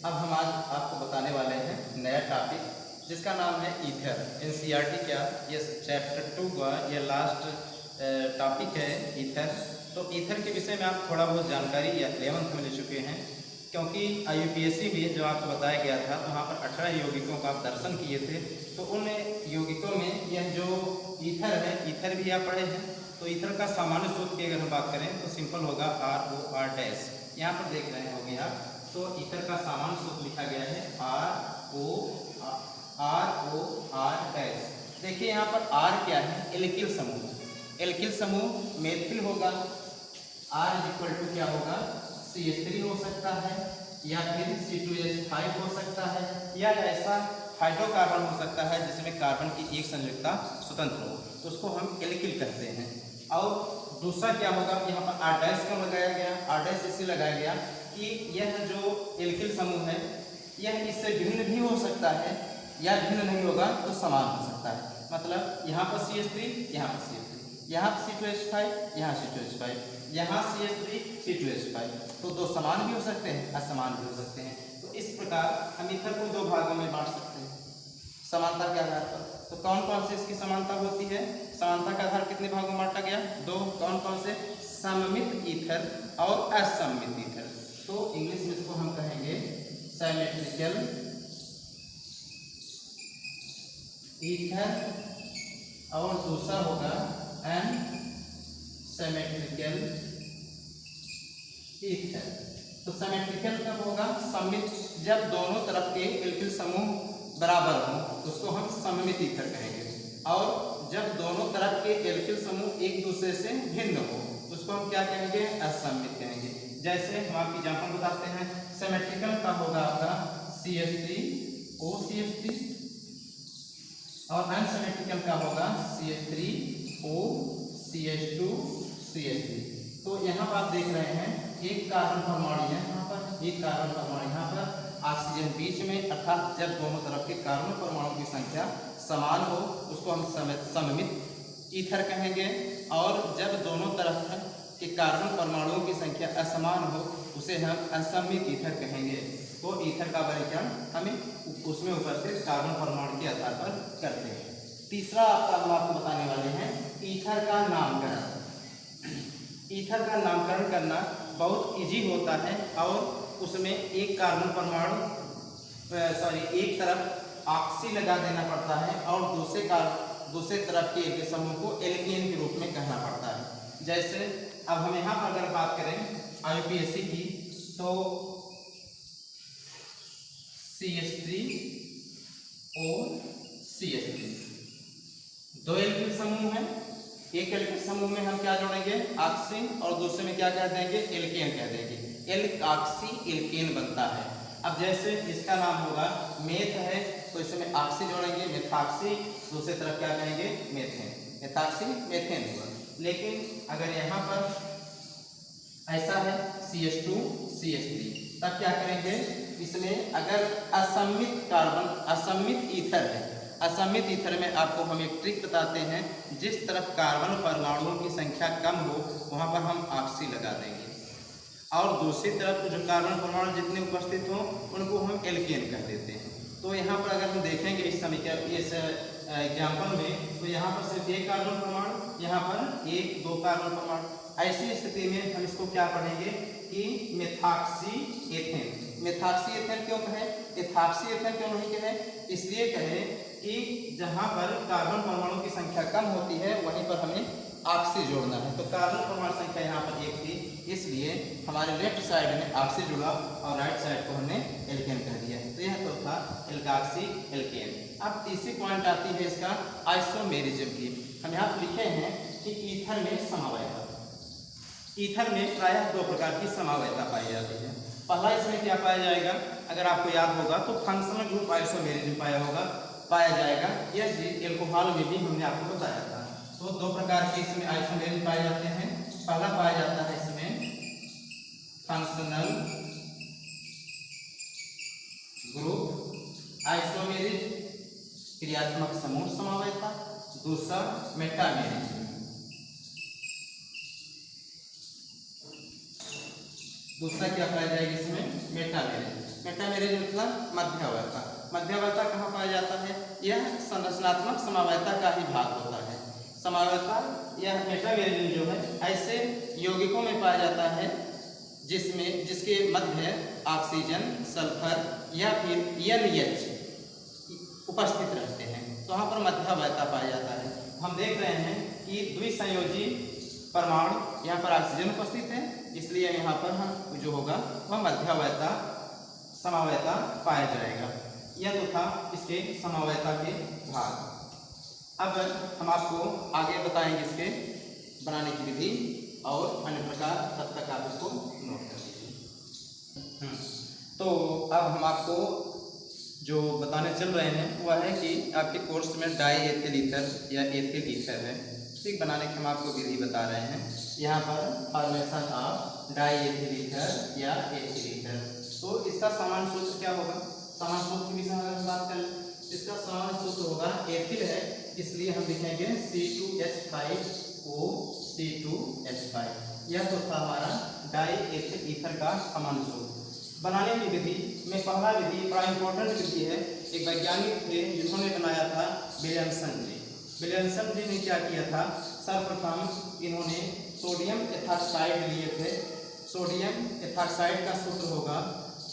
अब हम आज आपको बताने वाले हैं नया टॉपिक जिसका नाम है ईथर। एनसीईआरटी क्या ये चैप्टर 2 का ये लास्ट टॉपिक है ईथर। तो ईथर के विषय में आप थोड़ा बहुत जानकारी या 11th में ले चुके हैं, क्योंकि यूपीएससी में जो आपको बताया गया था तो वहाँ पर 18 यौगिकों का आप दर्शन किए थे। तो उन यौगिकों में यह जो ईथर है, ईथर भी आप पढ़े हैं। तो ईथर का सामान्य सूत्र की अगर हम बात करें तो सिंपल होगा ROR डैश। यहाँ पर देख रहे होंगे आप, तो ईथर का सामान्य सूत्र लिखा गया है ROR डैश। देखिए यहाँ पर R क्या है, एल्किल समूह। एल्किल समूह मेथिल होगा, R इक्वल टू क्या होगा, CH3 हो सकता है, या फिर C2H5 हो सकता है, या ऐसा हाइड्रोकार्बन हो सकता है जिसमें कार्बन की एक संयुक्ता स्वतंत्र हो, तो उसको हम एल्किल कहते हैं। और दूसरा क्या होगा, यहाँ पर R डैश क्यों लगाया गया, R डैश इसलिए लगाया गया कि यह जो एल्किल समूह है यह इससे भिन्न भी हो सकता है, या भिन्न नहीं होगा तो समान हो सकता है। मतलब यहाँ पर CH3, यहाँ पर CH3, यहाँ C2H5, यहाँ C2H5, यहाँ CH3, C2H5, तो दो समान भी हो सकते हैं, असमान भी हो सकते हैं। तो इस प्रकार हम ईथर को दो भागों में बांट सकते हैं समानता के आधार पर। तो कौन कौन से इसकी समानता होती है, समानता का आधार कितने भागों में बांटा गया, दो। कौन कौन से, सममित ईथर और असममित ईथर। तो इंग्लिश में इसको हम कहेंगे सिमेट्रिकल ईथर, और दूसरा होगा अनसिमेट्रिकल ईथर। तो सिमेट्रिकल कब होगा, सममित, जब दोनों तरफ के एल्किल समूह बराबर हो उसको हम सममित ईथर कहेंगे, और जब दोनों तरफ के एल्किल समूह एक दूसरे से भिन्न हो उसको हम क्या कहेंगे, असममित कहेंगे। जैसे हम आपकी एग्जांपल बताते हैं, सिमेट्रिकल का होगा आपका CH3OCH3, और अनसिमेट्रिकल का होगा CH3OCH2CH3। तो यहाँ पर आप देख रहे हैं एक कार्बन परमाणु है यहाँ पर, एक कार्बन परमाणु यहाँ पर, ऑक्सीजन बीच में, अर्थात जब दोनों तरफ के कार्बन परमाणु की संख्या समान हो उसको हम सममित ईथर कहेंगे, और जब दोनों तरफ के कार्बन परमाणुओं की संख्या असमान हो उसे हम असममित ईथर कहेंगे। तो ईथर का वर्गीकरण हमें उसमें उपस्थित कार्बन परमाणु के आधार पर करते हैं। तीसरा हम आपको बताने वाले हैं ईथर का नामकरण। ईथर का नामकरण करना बहुत इजी होता है, और उसमें एक कार्बन परमाणु एक तरफ ऑक्सी लगा देना पड़ता है और दूसरे तरफ के समूह को एल्केन के रूप में कहना पड़ता है। जैसे अब हम यहाँ पर अगर बात करें यूपीएससी की, तो CH3OCH3 दो एल्किल समूह हैं। एक एल्किल समूह में हम क्या जोड़ेंगे, ऑक्सी, और दूसरे में क्या कह देंगे, एल्केन कह देंगे। एल्काक्सी एल्केन बनता है। अब जैसे इसका नाम होगा मेथ है तो इसमें ऑक्सी जोड़ेंगे, मेथॉक्सी, दूसरी तरफ क्या कहेंगे, मेथेन, मेथॉक्सी मेथेन होगा। लेकिन अगर यहाँ पर ऐसा है CH2CH3, तब क्या करेंगे, इसमें अगर असममित ईथर है, असममित ईथर में आपको हम एक ट्रिक बताते हैं, जिस तरफ कार्बन परमाणुओं की संख्या कम हो वहाँ पर हम ऑक्सी लगा देंगे, और दूसरी तरफ जो कार्बन परमाणु जितने उपस्थित हों उनको हम एल्केन कह देते हैं। तो यहाँ पर अगर हम देखेंगे इस एग्जाम्पल में, तो यहाँ पर सिर्फ एक कार्बन परमाणु, यहाँ पर एक दो कार्बन परमाणु। ऐसी स्थिति में हम इसको क्या पढ़ेंगे कि मेथॉक्सी एथेन। मेथॉक्सी एथेन क्यों कहे, एथॉक्सी एथेन क्यों नहीं कहे, इसलिए कहे कि जहाँ पर कार्बन परमाणु की संख्या कम होती है वहीं पर हमें ऑक्सी जोड़ना है। तो कार्बन परमाणु संख्या यहाँ पर एक थी, इसलिए हमारे लेफ्ट साइड में ऑक्सी जुड़ा और राइट साइड को हमने एल्केन कह दिया। तो यह तो था एल्काक्सी एल्केन। अब तीसरी पॉइंट आती है इसका आइसोमेरिज्म की। हम यहाँ पर लिखे हैं कि ईथर में समवायता। ईथर में प्रायः दो प्रकार की समवायता पाई जाती है। पहला इसमें क्या पाया जाएगा, अगर आपको याद होगा तो फंक्शनल ग्रुप आइसोमेरिज्म पाया जाएगा। यह चीज एल्कोहल में भी हमने आपको बताया था। तो दो प्रकार के इसमें आइसोमेरिज्म पाए जाते हैं। पहला पाया जाता है इसमें फंक्शनल ग्रुप आइसोमेरिज्म, क्रियात्मक समूह समवायता। दूसरा मेटामेरिज्म। दूसरा क्या पाया जाएगा इसमें, मेटामेरिज्म। मेटामेरिज्म मतलब मध्यावयता। मध्यावयता कहाँ पाया जाता है? यह संरचनात्मक समावयता का ही भाग होता है। समावयता यह मेटामेरिज्म जो है ऐसे यौगिकों में पाया जाता है जिसके मध्य ऑक्सीजन, सल्फर या फिर NH उपस्थित रहते हैं, तो वहाँ पर मध्यावयता पाया जाता है। हम देख रहे हैं कि द्विसंयोजी परमाणु यहाँ पर ऑक्सीजन उपस्थित है, इसलिए यहाँ पर जो होगा वह मध्यावयता समावयता पाया जाएगा। यह तो था इसके समावयता के भाग। अब हम आपको आगे बताएंगे इसके बनाने की विधि और अन्य प्रकार, तब तक आप इसको नोट कर लीजिए। तो अब हम आपको जो बताने चल रहे हैं वह है कि आपके कोर्स में डाई एथिल ईथर या एथिल ईथर है, उसी बनाने की हम आपको विधि बता रहे हैं। यहाँ पर formation of die ethyl ether या एथिल ईथर। तो इसका सामान्य सूत्र क्या होगा? सामान्य सूत्र की विषय में हम बात करें, इसका सामान्य सूत्र होगा, एथिल है इसलिए हम लिखेंगे C2H5O C2H5। यह तो था हमारा डाई एथिल ईथर का सामान्य सूत्र। बनाने की विधि में पहला विधि बड़ा इंपॉर्टेंट विधि है, एक वैज्ञानिक थे जिन्होंने बनाया था, विलियमसन जी। विलियमसन जी ने क्या किया था? सर्वप्रथम इन्होंने सोडियम एथॉक्साइड लिए थे। सोडियम एथॉक्साइड का सूत्र होगा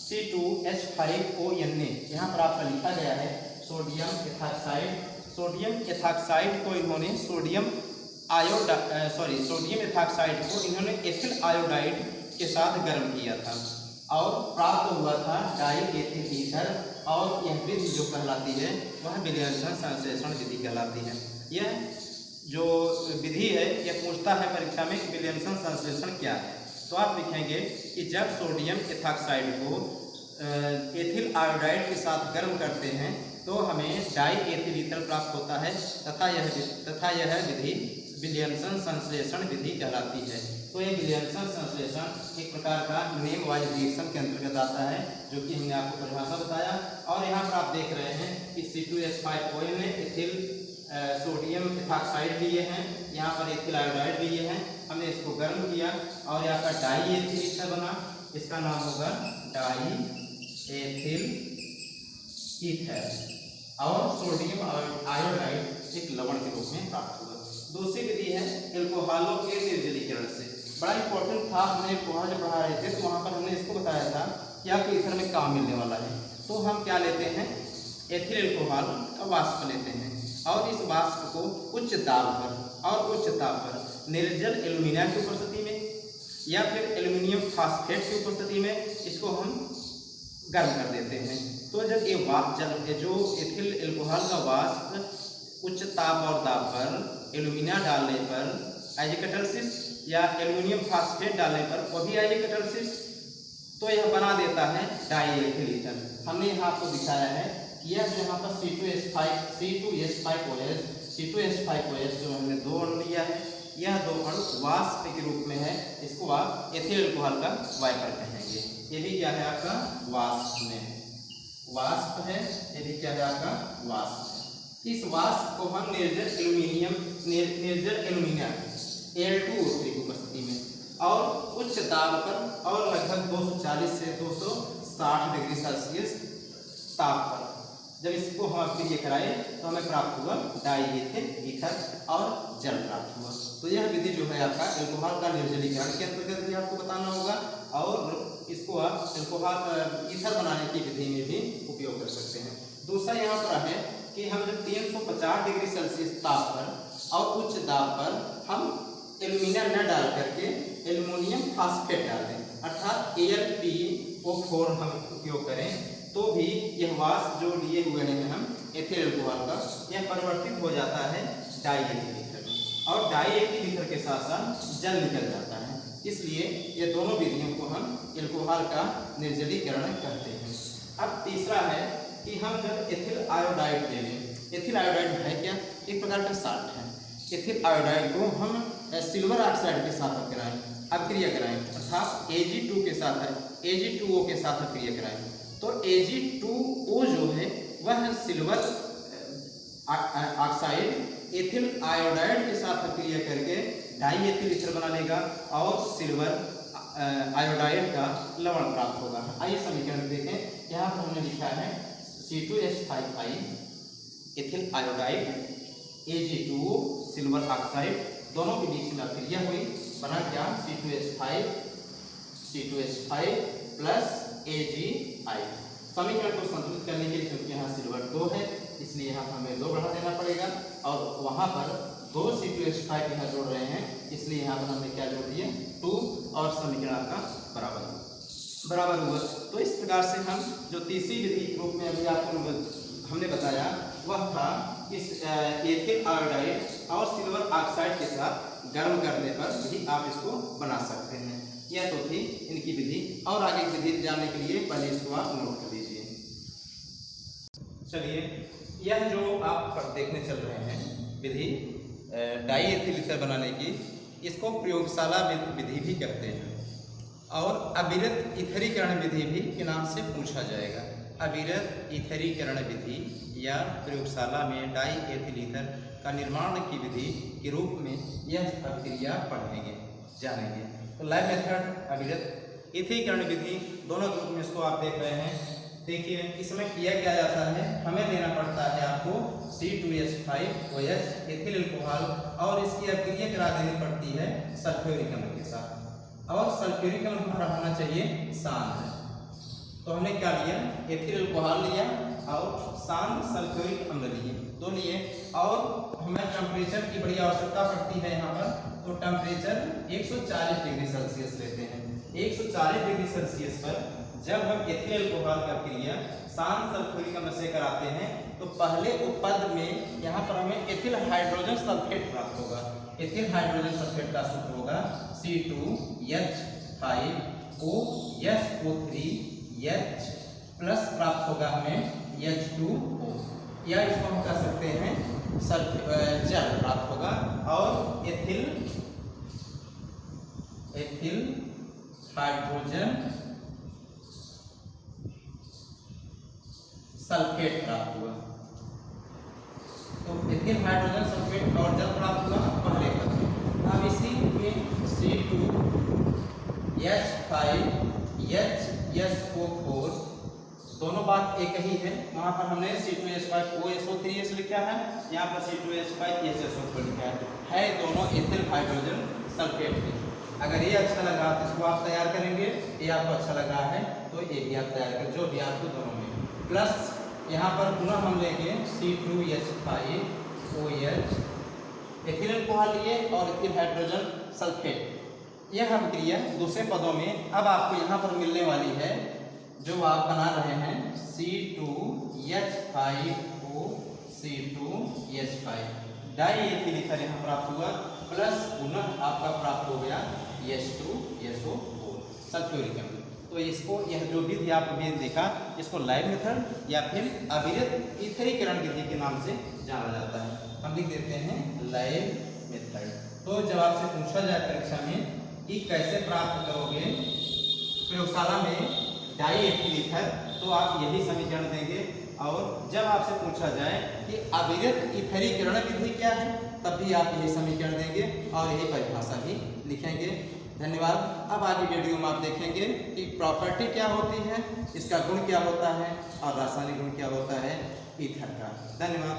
C2H5ONA। यहाँ पर आपका लिखा गया है सोडियम एथॉक्साइड। सोडियम एथॉक्साइड को इन्होंने सोडियम एथॉक्साइड को इन्होंने एथिल आयोडाइड के साथ गर्म किया था और प्राप्त हुआ था डाई एथिल ईथर। और यह विधि जो कहलाती है वह विलियमसन संश्लेषण विधि कहलाती है। यह जो विधि है यह पूछता है परीक्षा में कि विलियमसन संश्लेषण क्या है, तो आप लिखेंगे कि जब सोडियम एथॉक्साइड को एथिल आयोडाइड के साथ गर्म करते हैं तो हमें डाई एथिल ईथर प्राप्त होता है तथा यह विधि विलियमसन संश्लेषण विधि कहलाती है। तो ये विलियमसन संश्लेषण एक प्रकार का नेम वाइज रिएक्शन के अंतर्गत आता है, जो कि हमने आपको परिभाषा बताया। और यहाँ पर आप देख रहे हैं कि C2H5ON ने एथिल सोडियम एथॉक्साइड लिए हैं, यहाँ पर एथिल आयोडाइड लिए हैं, हमने इसको गर्म किया और यहाँ पर डाई एथिल ईथर बना। इसका नाम होगा डाई एथिल ईथर और सोडियम आयोडाइड एक लवण के रूप में प्राप्त हुआ। दूसरी विधि है एल्कोहलों के निर्जलीकरण से। बड़ा इंपॉर्टेंट था, हमने एल्कोहल जब पढ़ा रहे थे तो वहाँ पर हमने इसको बताया था कि आपको ईथर में काम मिलने वाला है। तो हम क्या लेते हैं? एथिल एल्कोहल का वाष्प लेते हैं और इस वाष्प को उच्च दाब पर निर्जल एल्यूमिनियम की उपस्थिति में या फिर एल्यूमिनियम फास्फेट की उपस्थिति में इसको हम गर्म कर देते हैं। तो जब ये जो एथिल एल्कोहल का वाष्प उच्च ताप और दाब पर एल्यूमिना डालने पर आइजोकैटालिसिस या एल्यूमिनियम फास्फेट डालने पर वो भी आइजोकैटालिसिस, तो यह बना देता है डाई एथिल ईथर। हमने यहाँ आपको दिखाया है कि यह जो यहाँ पर C2H5OH जो हमने दो अणु लिया है, यह दो अणु वाष्प के रूप में है, इसको आप एथिल एल्कोहल का वाइपर कहेंगे। ये भी क्या है आपका? वाष्प है, ये भी क्या है आपका? वाष्प है। इस वाष्प को हम निर्जल एल्यूमिनियम Al2O3 की उपस्थिति में और उच्च दाब पर और लगभग 240 से 260 डिग्री सेल्सियस ताप पर जब इसको हम अक्रिय कराए तो हमें प्राप्त हुआ डाई एथिल ईथर और जल प्राप्त हुआ। तो यह विधि जो है आपका एल्कोहल का निर्जलीकरण के अंतर्गत भी आपको बताना होगा और इसको आप एल्कोहल ईथर बनाने की विधि में भी उपयोग कर सकते हैं। दूसरा यहाँ पर है कि हम जब 350 डिग्री सेल्सियस ताप पर और उच्च दाब पर हम एल्यूमिनियम न डाल करके एल्युमिनियम फास्फेट डाल दें, अर्थात AlPO4 हम उपयोग करें, तो भी यह वाष्प जो लिए हुए हैं हम एथिल एल्कोहल का, यह परिवर्तित हो जाता है डाई एथिल ईथर में और डाई एथिल ईथर के साथ साथ जल निकल जाता है। इसलिए ये दोनों विधियों को हम एल्कोहल का निर्जलीकरण कहते हैं। अब तीसरा है कि हम जब एथिल आयोडाइड ले लें, एथिल आयोडाइड है क्या? एक प्रकार का साल्ट है। एथिल आयोडाइड को हम सिल्वर ऑक्साइड के साथ अक्रिय कराएं, अर्थात Ag2 के साथ Ag2O के साथ अक्रिय कराएं, तो Ag2O जो है वह सिल्वर ऑक्साइड एथिल आयोडाइड के साथ अक्रिय करके डाई एथिल ईथर बना लेगा और सिल्वर आयोडाइड का लवण प्राप्त होगा। आइए समीकरण देखें। है C2H5I ethyl iodide Ag2O silver oxide, दोनों के बीच में अभिक्रिया हुई, बना क्या C2H5 प्लस AgI। समीकरण को संतुलित करने के लिए क्योंकि यहाँ सिल्वर 2 है इसलिए यहाँ पर हमें 2 बढ़ा देना पड़ेगा, और वहाँ पर 2 C2H5 यहाँ जोड़ रहे हैं इसलिए यहाँ पर हमने क्या जोड़ दिया 2, और समीकरण आपका बराबर हुआ। तो इस प्रकार से हम जो तीसरी विधि के रूप में अभी आपको हमने बताया वह था इस एथिल आयोडाइड और सिल्वर ऑक्साइड के साथ गर्म करने पर भी आप इसको बना सकते हैं। यह तो थी इनकी विधि, और आगे की विधि जानने के लिए पहले इसको आप नोट कर लीजिए। चलिए, यह जो आप देखने चल रहे हैं विधि डाई एथिल ईथर बनाने की, इसको प्रयोगशाला विधि भी कहते हैं और अविरत ईथरीकरण विधि भी के नाम से पूछा जाएगा। अविरत ईथरीकरण विधि या प्रयोगशाला में डाई एथिल ईथर का निर्माण की विधि के रूप में यह अभिक्रिया पढ़ेंगे जानेंगे। तो लैब मेथड, अविरत ईथरीकरण विधि, दोनों के रूप में इसको आप देख रहे हैं। देखिए इसमें किया क्या जाता है, हमें लेना पड़ता है आपको C2H5OH एथिल अल्कोहल और इसकी अभिक्रिया करा देनी पड़ती है सल्फ्यूरिक अम्ल के साथ, और सल्फ्यूरिक अम्ल हमारा होना चाहिए शांत। तो हमने क्या लिया, एथिल अल्कोहल लिया और शांत सल्फ्यूरिक अम्ल लिए, 2 लिए, और हमें टेम्परेचर की बड़ी आवश्यकता पड़ती है यहाँ पर। तो टेम्परेचर 140 डिग्री सेल्सियस लेते हैं। 140 डिग्री सेल्सियस पर जब हम एथिल अल्कोहल का क्रिया शांत सल्फ्यूरिक अम्ल से कराते हैं तो पहले उपपद में यहाँ पर हमें एथिल हाइड्रोजन सल्फेट प्राप्त होगा। एथिल हाइड्रोजन सल्फेट का सूत्र होगा C2H5OSO3H प्लस प्राप्त होगा हमें H2O, या इसको हम कह सकते हैं जल प्राप्त होगा, और एथिल हाइड्रोजन सल्फेट प्राप्त हुआ। तो एथिल हाइड्रोजन सल्फेट और जल प्राप्त हुआ पहले पद में। अब इसी में C2H5HSO4, दोनों बात एक ही है। वहाँ पर हमने C2H5OSO3H लिखा है, यहाँ पर C2H5HSO4 लिखा है दोनों एथिल हाइड्रोजन सल्फेट के। अगर ये अच्छा लगा तो इसको आप तैयार करेंगे, ये आपको अच्छा लगा है तो ये भी आप तैयार करें, जो भी आपको दोनों में। प्लस यहाँ पर पुनः हम लेंगे C2H5OH एथिल अल्कोहल लिए और एथिल हाइड्रोजन सल्फेट। यह अभिक्रिया दूसरे पदों में अब आपको यहाँ पर मिलने वाली है, जो आप बना रहे हैं C2H5OC2H5 डाई एथिल ईथर यहाँ प्राप्त हुआ, प्लस पुनः आपका प्राप्त हो गया H2SO4 सल्फ्यूरिक अम्ल। तो इसको यह जो विधि आपने देखा इसको लाइव मेथड या फिर अविरत ईथरीकरण विधि के नाम से जाना जाता है। हम लिख देते हैं लाइव मेथड। तो जब आपसे पूछा जाए परीक्षा में कि कैसे प्राप्त करोगे प्रयोगशाला में डाई एथिल ईथर, तो आप यही समीकरण देंगे, और जब आपसे पूछा जाए कि अविरत ईथरीकरण विधि क्या है तब भी आप यही समीकरण देंगे और यही परिभाषा भी लिखेंगे। धन्यवाद। अब आगे वीडियो में आप देखेंगे कि प्रॉपर्टी क्या होती है, इसका गुण क्या होता है और रासायनिक गुण क्या होता है ईथर का। धन्यवाद।